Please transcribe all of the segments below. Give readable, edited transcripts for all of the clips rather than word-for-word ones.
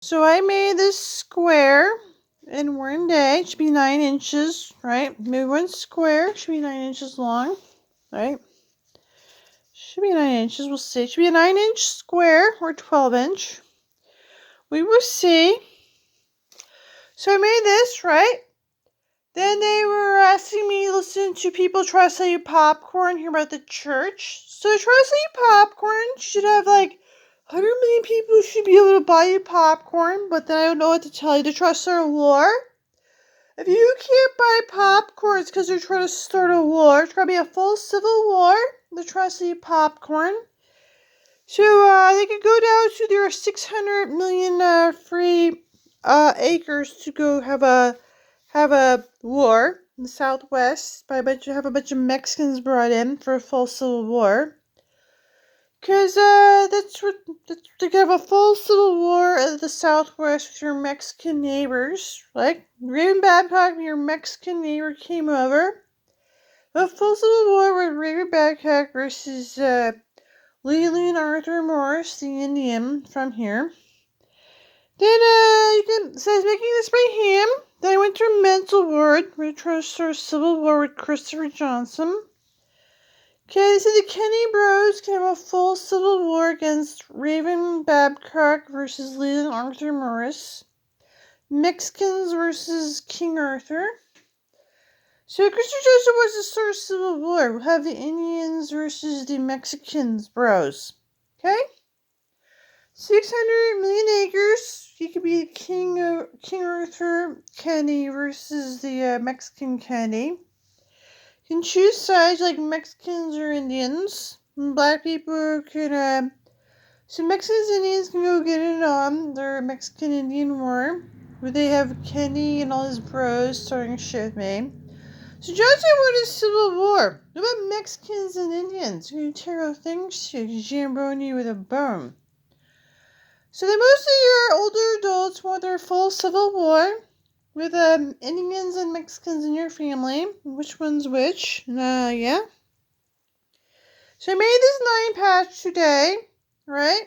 So I made this square in one day. It should be 9 inches, right? Made one square. Should be 9 inches long, right? Should be 9 inches. We'll see. Should be a 9-inch square or 12-inch. We will see. So I made this, right? Then they were asking me to listen to people try to sell you popcorn here about the church. So to try to sell you popcorn, you should have like 100 million people who should be able to buy you popcorn. But then I don't know what to tell you. To try to start a war. If you can't buy popcorn, it's because they're trying to start a war. It's going to be a full civil war. They're trying to sell you popcorn. So they could go down to their 600 million free acres to go have a war in the Southwest. By have a bunch of Mexicans brought in for a full civil war. Because they could have a full civil war in the Southwest with your Mexican neighbors. Like, Raven Babcock and your Mexican neighbor came over. A full civil war with Raven Babcock versus Leland Arthur Morris, the Indian from here. Then, so I was making this by hand. Then I went to a mental ward. We're trying to start a civil war with Christopher Johnson. Okay, so the Kenny Bros can have a full civil war against Raven Babcock versus Leland Arthur Morris. Mexicans versus King Arthur. So Christopher Johnson wants to start a civil war. We'll have the Indians versus the Mexicans bros. Okay? 600 million acres. He could be King Arthur Kenny versus the Mexican Kenny. You can choose sides like Mexicans or Indians. And black people can, so Mexicans and Indians can go get it on their Mexican-Indian war, where they have Kenny and all his bros starting shit with me. So Johnson wanted a civil war. What about Mexicans and Indians who tear out things to Jamboni with a bone? So then most of your older adults want their full civil war with Indians and Mexicans in your family. Which one's which? Yeah. So I made this 9-patch today, right?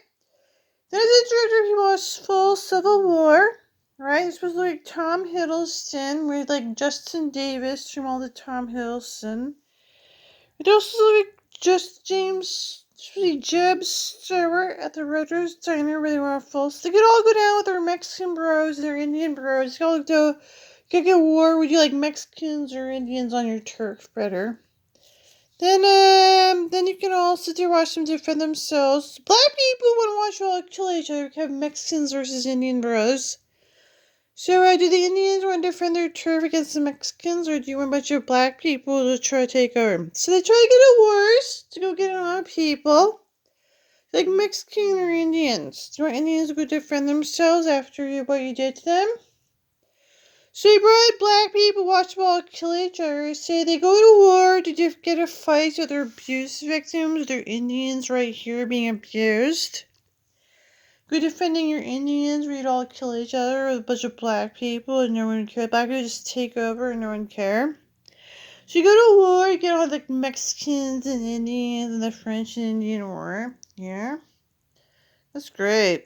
Then as a director, he wants full civil war, right? It's supposed to look like Tom Hiddleston with like Justin Davis from all the Tom Hiddleston. It also looks like just James, Jeb Stewart at the Rogers Diner where they want full. So they could all go down with their Mexican bros and their Indian bros. You could all get a war. Would you like Mexicans or Indians on your turf better? Then you can all sit there and watch them defend themselves. Black people want to watch you all kill each other. We have Mexicans versus Indian bros. So, do the Indians want to defend their turf against the Mexicans, or do you want a bunch of black people to try to take over? So they try to get a wars to go get on people, like Mexican or Indians. Do you want Indians to go defend themselves after what you did to them? So you brought black people, watch them all kill each other, say they go to war to get a fight with their abuse victims, their Indians right here being abused. Go defending your Indians where you'd all kill each other with a bunch of black people and no one would care. Black people just take over and no one care. So you go to war, you get all the Mexicans and Indians and the French and Indian War. Yeah. That's great.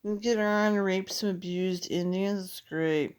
You get around and rape some abused Indians. That's great.